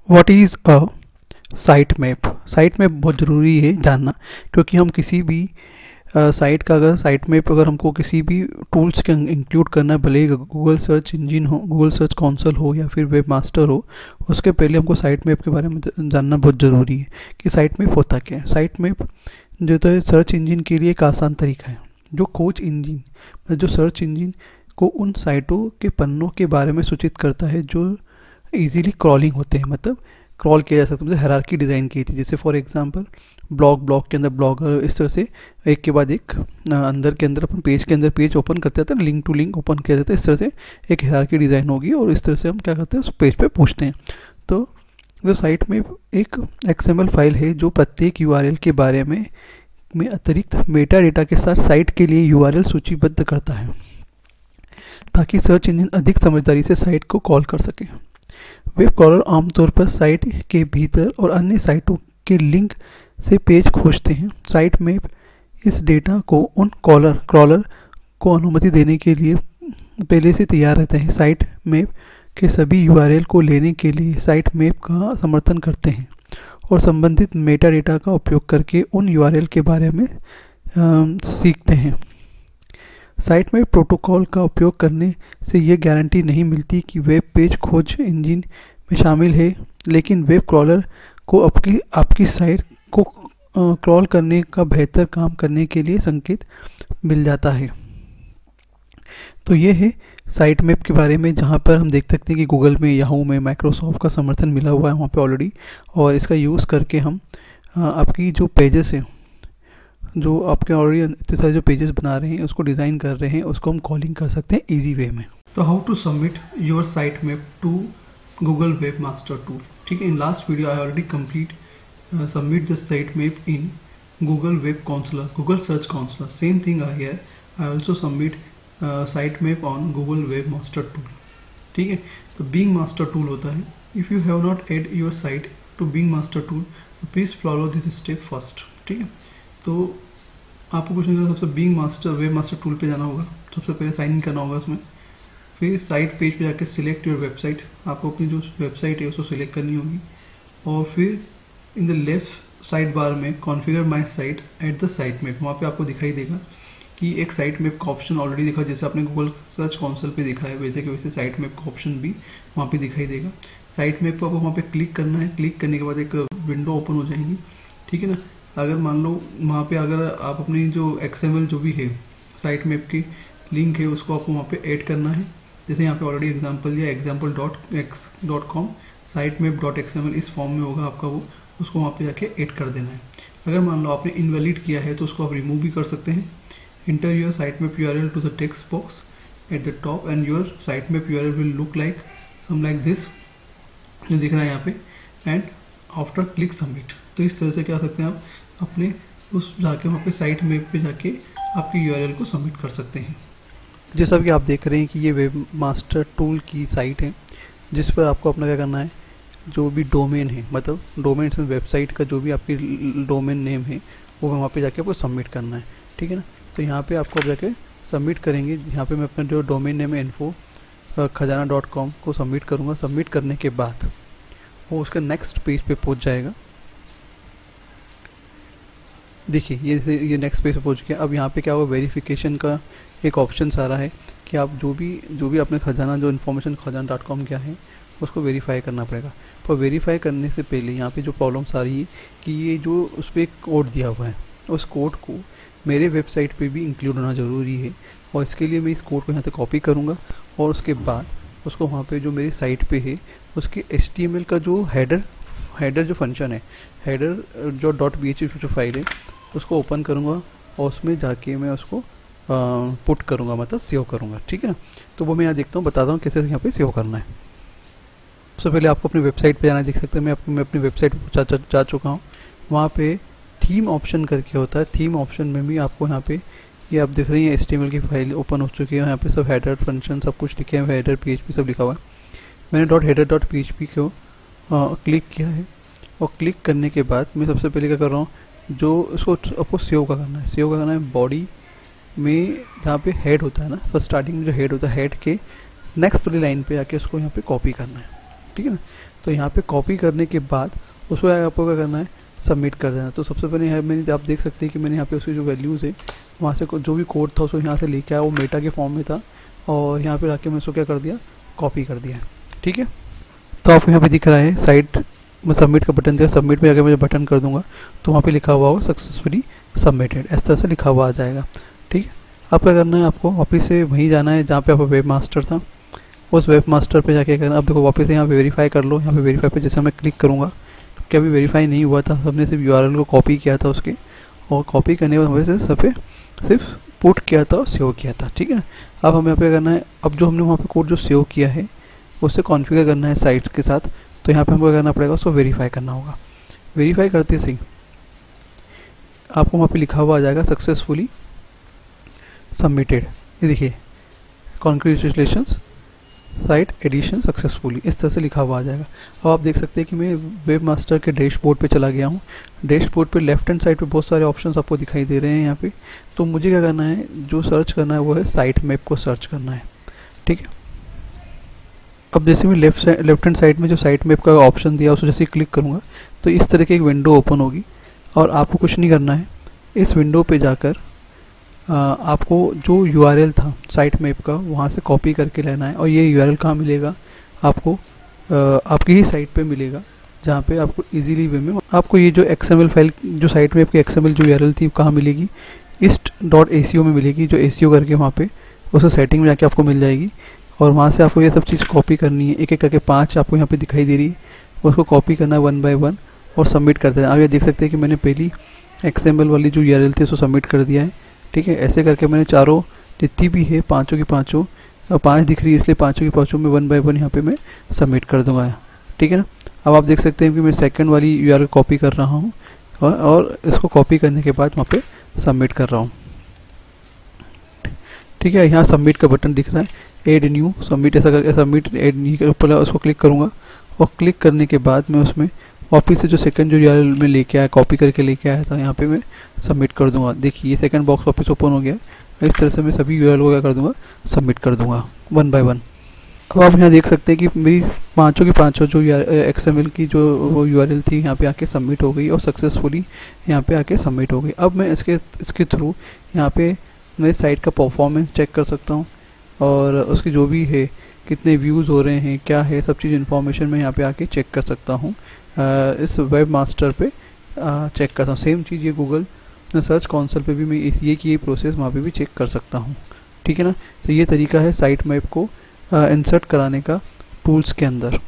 What is a site map. Site map बहुत ज़रूरी है जानना, क्योंकि हम किसी भी साइट का अगर साइट मैप अगर हमको किसी भी टूल्स के इंक्लूड करना है, भले ही गूगल सर्च इंजन हो, गूगल सर्च कंसोल हो या फिर वेब मास्टर हो, उसके पहले हमको साइट मैप के बारे में जानना बहुत ज़रूरी है कि साइट मैप होता क्या है। साइट मैप जो तो सर्च इंजन के लिए एक आसान तरीका है, जो खोज इंजन जो सर्च इंजन को उन साइटों के पन्नों के बारे में सूचित करता है जो इजीली क्रॉलिंग होते हैं, मतलब क्रॉल किया जा सकता है। हायरार्की डिज़ाइन की थी, जैसे फॉर एग्जांपल ब्लॉग के अंदर ब्लॉगर, इस तरह से एक के बाद एक अंदर के अंदर अपन पेज के अंदर पेज ओपन करते जाते हैं, लिंक टू लिंक ओपन किया जाता है। इस तरह से एक हायरार्की डिज़ाइन होगी और इस तरह से हम क्या करते हैं, उस पेज पे पहुँचते हैं। तो जो साइट में एक XML फाइल है जो प्रत्येक URL के बारे में अतिरिक्त मेटा डेटा के साथ साइट के लिए URL सूचीबद्ध करता है, ताकि सर्च इंजन अधिक समझदारी से साइट को कॉल कर सके। वेब क्रॉलर आमतौर पर साइट के भीतर और अन्य साइटों के लिंक से पेज खोजते हैं। साइट में इस डेटा को उन क्रॉलर को अनुमति देने के लिए पहले से तैयार रहते हैं। साइट मैप के सभी URL को लेने के लिए साइट मैप का समर्थन करते हैं और संबंधित मेटा डेटा का उपयोग करके उन URL के बारे में सीखते हैं। साइट में प्रोटोकॉल का उपयोग करने से यह गारंटी नहीं मिलती कि वेब पेज खोज इंजन में शामिल है, लेकिन वेब क्रॉलर को आपकी साइट को क्रॉल करने का बेहतर काम करने के लिए संकेत मिल जाता है। तो ये है साइट मैप के बारे में, जहाँ पर हम देख सकते हैं कि गूगल में, याहू में, माइक्रोसॉफ्ट का समर्थन मिला हुआ है वहाँ पे ऑलरेडी, और इसका यूज़ करके हम आपकी जो पेजेस हैं, जो आपके ऑलरेडी इतने सारे जो पेजेस बना रहे हैं, उसको डिज़ाइन कर रहे हैं, उसको हम कॉलिंग कर सकते हैं इजी वे में। तो how to submit your site map to Google web master tool. ठीक है, in last video I already complete submit the site map in Google web console, Google search console. Same thing I here, I also submit site map on Google web master tool. ठीक है, तो Bing master tool होता है, if you have not add your site to Bing master tool, please follow this step first. ठीक है, तो आपको कुछ नहीं करना, सबसे being master web master tool पे जाना होगा, सबसे पहले साइन इन करना होगा उसमें। फिर साइट पेज पे जाके सिलेक्ट योर वेबसाइट, आपको अपनी जो वेबसाइट है उसको सिलेक्ट करनी होगी, और फिर in the left side bar में configure my site at the site map, वहाँ पे आपको दिखाई देगा कि एक साइट मैप का ऑप्शन ऑलरेडी दिखा, जैसे आपने गूगल सर्च कंसोल पे दिखा है वैसे कि वैसे साइट मैप का ऑप्शन भी वहाँ पे दिखाई देगा। साइट मैप को आपको वहाँ पे क्लिक करना है, क्लिक करने के बाद एक विंडो ओपन हो जाएगी। ठीक है ना, अगर मान लो वहाँ पे अगर आप अपनी जो XML जो भी है साइट मैप की लिंक है उसको आपको वहाँ पे ऐड करना है, जैसे यहाँ पे ऑलरेडी एग्जांपल दिया example.x.com sitemap.xml इस फॉर्म में होगा आपका, वो उसको वहाँ पे जाके ऐड कर देना है। अगर मान लो आपने इनवैलिड किया है तो उसको आप रिमूव भी कर सकते हैं। Enter your site map URL to the text box at the top and your site map URL will look like some like this, जो दिख रहा है यहाँ पे, एंड आफ्टर क्लिक सबमिट। तो इस तरह से क्या सकते हैं आप अपने उस जाके वहाँ पे साइट मैप पे जाके आपकी URL को सबमिट कर सकते हैं। जैसा कि आप देख रहे हैं कि ये वेब मास्टर टूल की साइट है, जिस पर आपको अपना क्या करना है, जो भी डोमेन है, मतलब डोमेन से वेबसाइट का जो भी आपकी डोमेन नेम है वो वहाँ पे जाके आपको सबमिट करना है। ठीक है ना, तो यहाँ पे आपको अब जाके सबमिट करेंगे। यहाँ पे मैं अपना जो डोमेन नेम है info@khazana.com को सबमिट करूँगा। सबमिट करने के बाद वो उसका नेक्स्ट पेज पे पहुँच जाएगा। देखिए ये नेक्स्ट पेज पे पहुँच गया। अब यहाँ पे क्या होगा, वेरिफिकेशन का एक ऑप्शन सारा है कि आप जो भी आपने खजाना जो इन्फॉर्मेशन khazana.com क्या है उसको वेरीफाई करना पड़ेगा। पर वेरीफाई करने से पहले यहाँ पे जो प्रॉब्लम्स आ रही है कि ये जो उस पर एक कोड दिया हुआ है, उस कोड को मेरे वेबसाइट पे भी इंक्लूड होना ज़रूरी है, और इसके लिए मैं इस कोड को यहाँ से कॉपी करूँगा और उसके बाद उसको वहाँ पे जो मेरी साइट पे है उसके HTML का जो हेडर जो फंक्शन है, हेडर जो .php जो फाइल है उसको ओपन करूँगा और उसमें जाके मैं उसको पुट करूँगा, मतलब सेव करूँगा। ठीक है ना, तो वो मैं यहाँ देखता हूँ, बताता हूँ कैसे यहाँ पे सेव करना है। सबसे पहले आपको अपनी वेबसाइट पे जाना है। देख सकते हैं मैं अपनी वेबसाइट पर जा चुका हूँ। वहाँ पे थीम ऑप्शन करके होता है, थीम ऑप्शन में भी आपको यहाँ पे ये आप देख रही हैं HTML की फाइल ओपन हो चुकी है। यहाँ पे सब हेडर फंक्शन सब कुछ लिखे हैं, हेडर PHP सब लिखा हुआ है। मैंने .header.php को क्लिक किया है, और क्लिक करने के बाद मैं सबसे पहले क्या कर रहा हूँ, जो उसको आपको सेव का करना है। सेव का करना है बॉडी में, जहाँ पे हेड होता है ना, फर्स्ट स्टार्टिंग में जो हेड होता है, हेड के नेक्स्ट वाली लाइन पे आके उसको यहाँ पे कॉपी करना है। ठीक है ना। तो यहाँ पे कॉपी करने के बाद उसको आपको क्या करना है, सबमिट कर देना। तो सबसे पहले मैंने आप देख सकते हैं कि मैंने यहाँ पे उसकी जो वैल्यूज़ है वहाँ से जो भी कोड था उसको यहाँ से लेके आया, वो मेटा के फॉर्म में था और यहाँ पे लाके मैं उसको क्या कर दिया, कॉपी कर दिया। ठीक है, तो आपको यहाँ पे दिख रहा है साइट में सबमिट का बटन दिया, सबमिट में अगर मैं बटन कर दूंगा तो वहाँ पे लिखा हुआ होगा सक्सेसफुली सबमिटेड, इस तरह से लिखा हुआ आ जाएगा। ठीक है, अब क्या करना है, आपको वापस से वहीं जाना है जहाँ पे आपका वेब मास्टर था, उस वेब मास्टर पे जाके करना। अब देखो वापस से यहाँ पे वेरीफाई कर लो। यहाँ पे वेरीफाई पे जैसे मैं क्लिक करूँगा तो क्या अभी वेरीफाई नहीं हुआ था, हमने सिर्फ यूआरएल को कॉपी किया था उसके, और कॉपी करने के बाद हमें सब पे सिर्फ पुट किया था और सेव किया था। ठीक है ना, अब हमें यहाँ पे करना है, अब जो हमने वहाँ पे कोड जो सेव किया है उससे कॉन्फ़िगर करना है साइट के साथ। तो यहाँ पे हमको करना पड़ेगा, उसको वेरीफाई करना होगा। वेरीफाई करते से आपको वहाँ पे लिखा हुआ आ जाएगा सक्सेसफुली सबमिटेड। ये देखिए, कॉन्ग्रेचुलेशंस साइट एडिशन सक्सेसफुली, इस तरह से लिखा हुआ आ जाएगा। अब आप देख सकते हैं कि मैं वेब मास्टर के डैशबोर्ड पे चला गया हूँ। डैशबोर्ड पे लेफ्ट हैंड साइड पे बहुत सारे ऑप्शंस आपको दिखाई दे रहे हैं यहाँ पे। तो मुझे क्या करना है, जो सर्च करना है वो है साइट मैप को सर्च करना है। ठीक है, अब जैसे मैं लेफ्ट हैंड साइड में जो साइट मैप का ऑप्शन दिया उसको जैसे क्लिक करूँगा तो इस तरह की एक विंडो ओपन होगी और आपको कुछ नहीं करना है, इस विंडो पे जाकर आपको जो यूआरएल था साइट मैप का वहाँ से कॉपी करके लेना है। और ये यूआरएल कहाँ मिलेगा आपको, आपकी ही साइट पे मिलेगा, जहाँ पे आपको इजीली वे में आपको ये जो XML फाइल जो साइट मैप की XML जो यूआरएल थी कहाँ मिलेगी, ist.aco में मिलेगी, जो ACO करके वहाँ पे उस सेटिंग में जाके आपको मिल जाएगी। और वहाँ से आपको ये सब चीज़ कॉपी करनी है, एक एक करके 5 आपको यहाँ पे दिखाई दे रही है, उसको कॉपी करना है 1 बाय 1 और सबमिट कर देना। आप ये देख सकते हैं कि मैंने पहली XML वाली जो यूआरएल थी उसको सबमिट कर दिया है। ठीक है, ऐसे करके मैंने चारों जितनी भी है पाँचों की पाँचों, 5 दिख रही है इसलिए पाँचों की पाँचों में 1 बाय 1 यहाँ पे मैं सबमिट कर दूंगा। ठीक है ना, अब आप देख सकते हैं कि मैं सेकंड वाली यूआरएल कॉपी कर रहा हूँ और इसको कॉपी करने के बाद वहाँ पे सबमिट कर रहा हूँ। ठीक है, यहाँ सबमिट का बटन दिख रहा है, एड न्यू सबमिट, ऐसा करके सबमिट एड न्यू के ऊपर उसको क्लिक करूँगा और क्लिक करने के बाद मैं उसमें वापस से जो सेकंड जो यूआरएल में लेके आया, कॉपी करके लेके आया था, यहाँ पे मैं सबमिट कर दूंगा। देखिए ये सेकंड बॉक्स वापस ओपन हो गया। इस तरह से मैं सभी यूआरएल को क्या कर दूंगा, सबमिट कर दूंगा 1 बाय 1। अब आप यहाँ देख सकते हैं कि मेरी पाँचों की पाँचों जो XML की जो वो यूआरएल थी यहाँ पे आके सबमिट हो गई और सक्सेसफुली यहाँ पे आके सबमिट हो गई। अब मैं इसके थ्रू यहाँ पे मेरी साइट का परफॉर्मेंस चेक कर सकता हूँ और उसकी जो भी है कितने व्यूज़ हो रहे हैं, क्या है, सब चीज़ इन्फॉर्मेशन मैं यहाँ पे आके चेक कर सकता हूँ। इस वेब मास्टर पे चेक करता हूँ। सेम चीज़ ये गूगल सर्च कंसोल पे भी मैं ये प्रोसेस वहाँ पे भी चेक कर सकता हूँ। ठीक है ना, तो ये तरीका है साइट मैप को इंसर्ट कराने का टूल्स के अंदर।